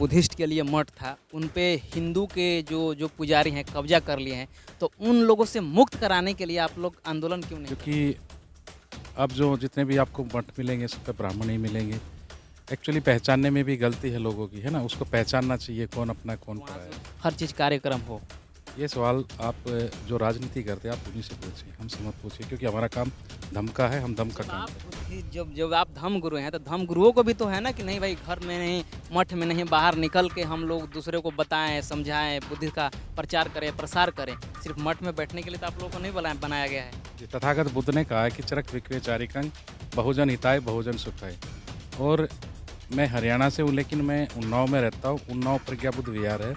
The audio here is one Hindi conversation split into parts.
बुद्धिस्ट के लिए मठ था, उन पे हिंदू के जो पुजारी हैं कब्जा कर लिए हैं, तो उन लोगों से मुक्त कराने के लिए आप लोग आंदोलन क्यों नहीं? क्योंकि अब जो जितने भी आपको मठ मिलेंगे सब पे ब्राह्मण ही मिलेंगे। एक्चुअली पहचानने में भी गलती है लोगों की, है ना? उसको पहचानना चाहिए कौन अपना है, कौन वहाँ पराया से है। हर चीज़ कार्यक्रम हो। ये सवाल आप जो राजनीति करते हैं आप उन्हीं से पूछिए, हमसे मत पूछिए क्योंकि हमारा काम धर्म का है, हम धर्म का जब काम आप करते हैं। बुद्धि जब जब आप धर्म गुरु हैं, तो धर्म गुरुओं को भी तो है ना कि नहीं भाई घर में नहीं, मठ में नहीं, बाहर निकल के हम लोग दूसरे को बताएँ, समझाएँ, बुद्धि का प्रचार करें, प्रसार करें। सिर्फ मठ में बैठने के लिए तो आप लोगों को नहीं बनाया गया है। जी, तथागत बुद्ध ने कहा है कि चरक विक्रय चारिकं बहुजन हिताय बहुजन सुखाय। और मैं हरियाणा से हूँ लेकिन मैं उन्नाव में रहता हूँ। उन्नाव प्रज्ञा बुद्ध विहार है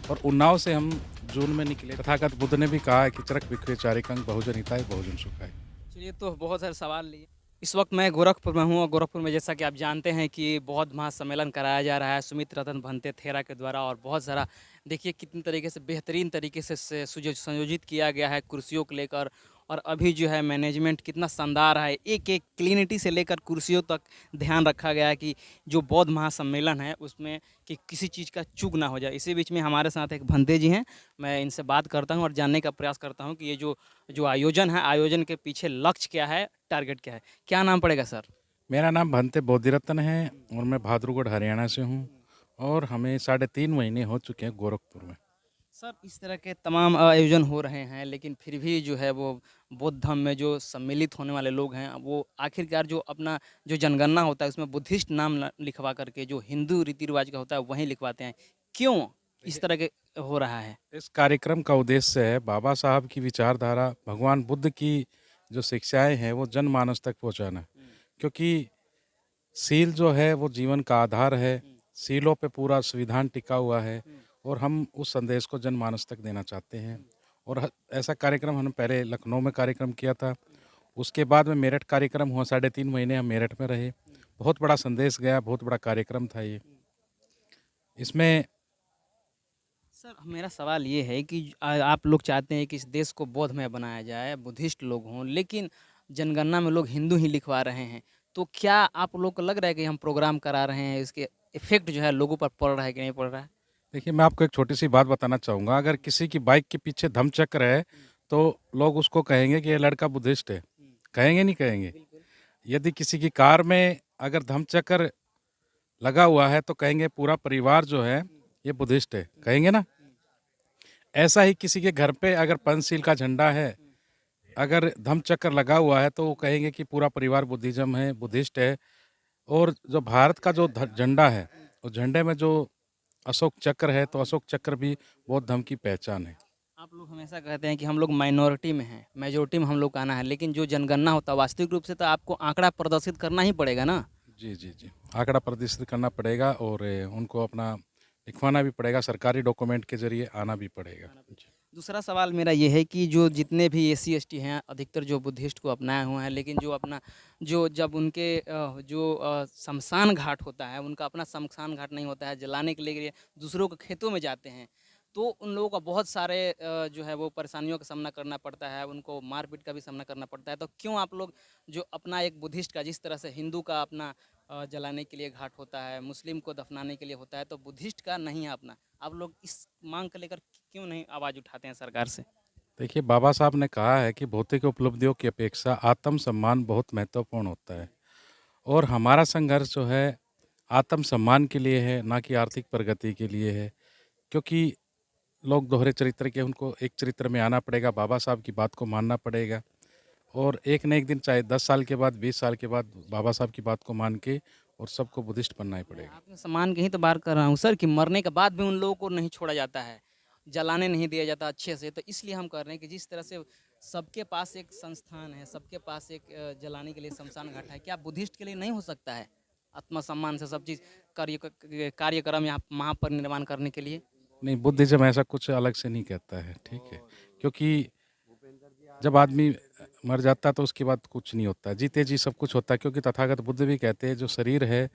और उन्नाव से हम जून में निकले। तथागत बुद्ध ने भी कहा है कि चरक विक्रय चारिकं बहुजन हिताय बहुजन सुखाय। चलिए, तो बहुत सारे सवाल लिए। इस वक्त मैं गोरखपुर में हूँ और गोरखपुर में जैसा कि आप जानते हैं कि बौद्ध महासम्मेलन कराया जा रहा है सुमित रतन भंते थेरा के द्वारा, और बहुत सारा देखिए कितनी तरीके से बेहतरीन तरीके से संयोजित किया गया है कुर्सियों को लेकर। और अभी जो है मैनेजमेंट कितना शानदार है, एक एक क्लिनिटी से लेकर कुर्सियों तक ध्यान रखा गया है कि जो बौद्ध महासम्मेलन है उसमें कि किसी चीज़ का चूक ना हो जाए। इसी बीच में हमारे साथ एक भंते जी हैं, मैं इनसे बात करता हूँ और जानने का प्रयास करता हूँ कि ये जो जो आयोजन है, आयोजन के पीछे लक्ष्य क्या है, टारगेट क्या है? क्या नाम पड़ेगा सर? मेरा नाम भंते बोधिरत्न है और मैं भाद्रगढ़ हरियाणा से हूँ और हमें 3.5 महीने हो चुके हैं गोरखपुर में। सर, इस तरह के तमाम आयोजन हो रहे हैं, लेकिन फिर भी जो है वो बौद्ध धर्म में जो सम्मिलित होने वाले लोग हैं, वो आखिरकार जो अपना जो जनगणना होता है उसमें बुद्धिस्ट नाम लिखवा करके जो हिंदू रीति रिवाज का होता है वहीं लिखवाते हैं। क्यों इस तरह के हो रहा है? इस कार्यक्रम का उद्देश्य है बाबा साहब की विचारधारा, भगवान बुद्ध की जो शिक्षाएं हैं वो जनमानस तक पहुंचाना। क्योंकि सील जो है वो जीवन का आधार है, सीलों पे पूरा संविधान टिका हुआ है और हम उस संदेश को जनमानस तक देना चाहते हैं। और ऐसा कार्यक्रम हमने पहले लखनऊ में कार्यक्रम किया था, उसके बाद में मेरठ कार्यक्रम हुआ। 3.5 महीने हम मेरठ में रहे, बहुत बड़ा संदेश गया, बहुत बड़ा कार्यक्रम था ये। इसमें सर, मेरा सवाल ये है कि आप लोग चाहते हैं कि इस देश को बौद्धमय बनाया जाए, बुद्धिस्ट लोग हों, लेकिन जनगणना में लोग हिंदू ही लिखवा रहे हैं। तो क्या आप लोग को लग रहा है कि हम प्रोग्राम करा रहे हैं, इसके इफ़ेक्ट जो है लोगों पर पड़ रहा है कि नहीं पड़ रहा है? देखिए, मैं आपको एक छोटी सी बात बताना चाहूँगा। अगर किसी की बाइक के पीछे धम्मचक्र है तो लोग उसको कहेंगे कि ये लड़का बुद्धिस्ट है। कहेंगे नहीं कहेंगे? बिल्कुल। यदि किसी की कार में अगर धम्मचक्र लगा हुआ है तो कहेंगे पूरा परिवार जो है ये बुद्धिस्ट है। कहेंगे ना? ऐसा ही किसी के घर पे अगर पंचशील का झंडा है, अगर धम्मचक्र लगा हुआ है तो वो कहेंगे कि पूरा परिवार बुद्धिज़्म है, बुद्धिस्ट है। और जो भारत का जो झंडा है, उस झंडे में जो अशोक चक्र है तो अशोक चक्र भी बौद्ध धर्म की पहचान है। आप लोग हमेशा कहते हैं कि हम लोग माइनॉरिटी में हैं, मेजॉरिटी में हम लोग का आना है, लेकिन जो जनगणना होता है वास्तविक रूप से तो आपको आंकड़ा प्रदर्शित करना ही पड़ेगा ना? जी, जी, जी। आंकड़ा प्रदर्शित करना पड़ेगा और उनको अपना लिखवाना भी पड़ेगा, सरकारी डॉक्यूमेंट के ज़रिए आना भी पड़ेगा। जी। दूसरा सवाल मेरा ये है कि जो जितने भी एससी एसटी हैं, अधिकतर जो बुद्धिस्ट को अपनाए हुए हैं, लेकिन जो अपना जो जब उनके शमशान घाट होता है, उनका अपना शमशान घाट नहीं होता है, जलाने के लिए दूसरों के खेतों में जाते हैं, तो उन लोगों का बहुत सारे जो है वो परेशानियों का सामना करना पड़ता है, उनको मारपीट का भी सामना करना पड़ता है। तो क्यों आप लोग जो अपना एक बुद्धिस्ट का जिस तरह से हिंदू का अपना जलाने के लिए घाट होता है, मुस्लिम को दफनाने के लिए होता है, तो बुद्धिस्ट का नहीं है अपना, आप लोग इस मांग को लेकर क्यों नहीं आवाज़ उठाते हैं सरकार से? देखिए, बाबा साहब ने कहा है कि भौतिक उपलब्धियों की अपेक्षा आत्म-सम्मान बहुत महत्वपूर्ण होता है और हमारा संघर्ष जो है आत्म-सम्मान के लिए है, ना कि आर्थिक प्रगति के लिए है। क्योंकि लोग दोहरे चरित्र के, उनको एक चरित्र में आना पड़ेगा, बाबा साहब की बात को मानना पड़ेगा और एक न एक दिन चाहे 10 साल के बाद, 20 साल के बाद बाबा साहब की बात को मान के और सबको बुद्धिस्ट बनना ही मैं पड़ेगा। आपने सम्मान की ही तो बात कर रहा हूँ सर कि मरने के बाद भी उन लोगों को नहीं छोड़ा जाता है, जलाने नहीं दिया जाता अच्छे से। तो इसलिए हम कर रहे हैं कि जिस तरह से सबके पास एक संस्थान है, सबके पास एक जलाने के लिए शमशान घाट है, क्या बुद्धिस्ट के लिए नहीं हो सकता है आत्मसम्मान से सब चीज़ कार्यक्रम यहाँ महापरिनिर्वाण करने के लिए? नहीं, बुद्धिज़्म ऐसा कुछ अलग से नहीं कहता है, ठीक है? क्योंकि जब आदमी मर जाता है तो उसके बाद कुछ नहीं होता है, जीते जी सब कुछ होता है। क्योंकि तथागत बुद्ध भी कहते हैं जो शरीर है,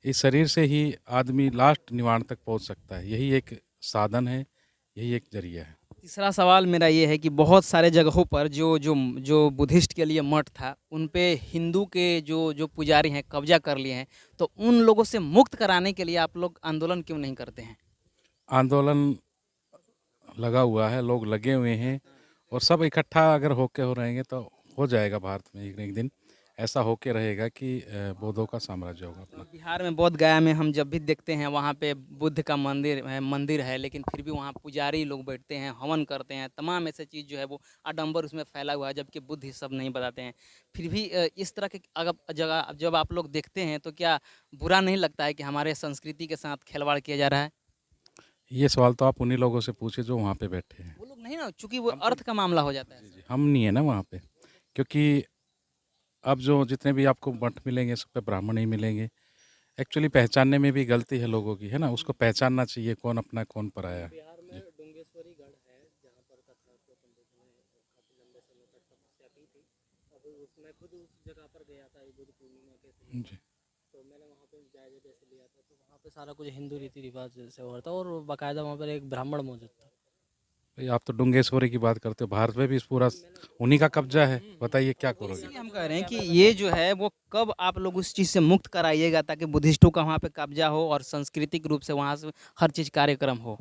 इस शरीर से ही आदमी लास्ट निवाण तक पहुंच सकता है। यही एक साधन है, यही एक जरिया है। तीसरा सवाल मेरा ये है कि बहुत सारे जगहों पर जो जो जो बुद्धिस्ट के लिए मठ था, उन पे हिंदू के जो जो पुजारी हैं कब्जा कर लिए हैं, तो उन लोगों से मुक्त कराने के लिए आप लोग आंदोलन क्यों नहीं करते हैं? आंदोलन लगा हुआ है, लोग लगे हुए हैं और सब इकट्ठा अगर होके हो रहेंगे तो हो जाएगा भारत में एक न एक दिन ऐसा होके रहेगा कि बौद्धों का साम्राज्य होगा तो अपना। बिहार में बोध गया में हम जब भी देखते हैं वहाँ पे बुद्ध का मंदिर है, लेकिन फिर भी वहाँ पुजारी लोग बैठते हैं, हवन करते हैं, तमाम ऐसे चीज़ जो है वो आडंबर उसमें फैला हुआ है, जबकि बुद्ध ये सब नहीं बताते हैं। फिर भी इस तरह के अगर जगह जब आप लोग देखते हैं तो क्या बुरा नहीं लगता है कि हमारे संस्कृति के साथ खिलवाड़ किया जा रहा है? ये सवाल तो आप उन्हीं लोगों से पूछिए जो वहाँ पे बैठे हैं। वो लोग नहीं ना, चूँकि वो हम तो अर्थ का मामला हो जाता है जी, सर। जी, हम नहीं है ना वहाँ पे, क्योंकि अब जो जितने भी आपको मठ मिलेंगे सब पे ब्राह्मण ही मिलेंगे। एक्चुअली पहचानने में भी गलती है लोगों की, है ना? उसको पहचानना चाहिए कौन अपना है, कौन पराया है। बिहार में जी। डुंगेश्वरी गढ़ है, जहाँ पर तथागत पंडितों ने काफ़ी लंबे समय तक तपस्या की थी। और मैं खुद उस जगह पर गया था ये बुद्ध पूर्णिमा के समय में। जी। तो मैंने वहाँ पे जायज़ा जैसे लिया था, तो वहाँ पे सारा कुछ हिंदू रीति रिवाज से हो रहा था और बाकायदा वहाँ पर एक ब्राह्मण मौजूद था। भाई आप तो डुंगेश्वरी की बात करते हो, भारत में भी इस पूरा उन्हीं का कब्जा है, बताइए क्या तो करोगे? इसीलिए हम कह रहे हैं कि ये जो है वो कब आप लोग उस चीज़ से मुक्त कराइएगा ताकि बुद्धिस्टों का वहाँ पे कब्जा हो और सांस्कृतिक रूप से वहाँ से हर चीज़ कार्यक्रम हो।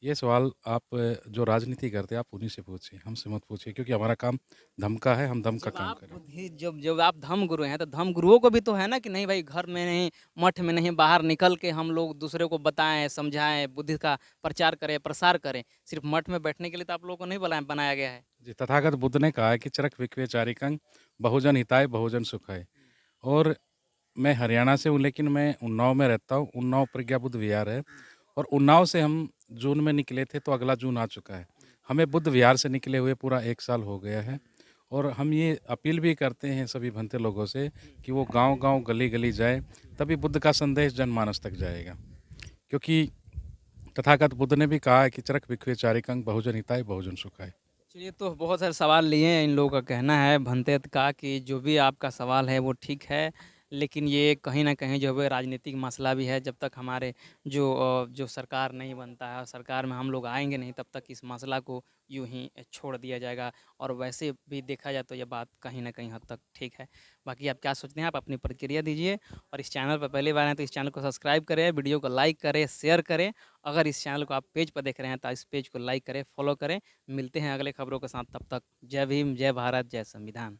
ये सवाल आप जो राजनीति करते हैं आप उन्हीं से पूछिए, हमसे मत पूछिए, क्योंकि हमारा काम धम का है, हम धम का काम करें। जब जब आप धर्म गुरु हैं तो धर्म गुरुओं को भी तो है ना कि नहीं भाई, घर में नहीं, मठ में नहीं, बाहर निकल के हम लोग दूसरे को बताएं, समझाएं, बुद्धि का प्रचार करें, प्रसार करें। सिर्फ मठ में बैठने के लिए तो आप लोगों को नहीं बनाया गया है। जी, तथागत बुद्ध ने कहा है कि चरक विक्वे चारिकं बहुजन हिताय बहुजन सुखाय। और मैं हरियाणा से हूँ लेकिन मैं उन्नाव में रहता हूँ। उन्नाव प्रज्ञा बुद्ध विहार है और उन्नाव से हम जून में निकले थे तो अगला जून आ चुका है। हमें बुद्ध विहार से निकले हुए पूरा 1 साल हो गया है और हम ये अपील भी करते हैं सभी भंते लोगों से कि वो गांव-गांव, गली-गली जाए, तभी बुद्ध का संदेश जनमानस तक जाएगा। क्योंकि तथागत बुद्ध ने भी कहा है कि चरक विक्वे चारिकं बहुजन हिताय बहुजन सुखाय। चलिए, तो बहुत सारे सवाल लिए हैं। इन लोगों का कहना है भंतेत का कि जो भी आपका सवाल है वो ठीक है, लेकिन ये कहीं न कहीं जो है राजनीतिक मसला भी है। जब तक हमारे जो सरकार नहीं बनता है और सरकार में हम लोग आएँगे नहीं, तब तक इस मसला को यूँ ही छोड़ दिया जाएगा। और वैसे भी देखा जाए तो ये बात कहीं न कहीं हद तक ठीक है। बाकी आप क्या सोचते हैं, आप अपनी प्रतिक्रिया दीजिए। और इस चैनल पर पहली बार आए हैं तो इस चैनल को सब्सक्राइब करें, वीडियो को लाइक करें, शेयर करें। अगर इस चैनल को आप पेज पर देख रहे हैं तो इस पेज को लाइक करें, फॉलो करें। मिलते हैं अगले खबरों के साथ, तब तक जय भीम, जय भारत, जय संविधान।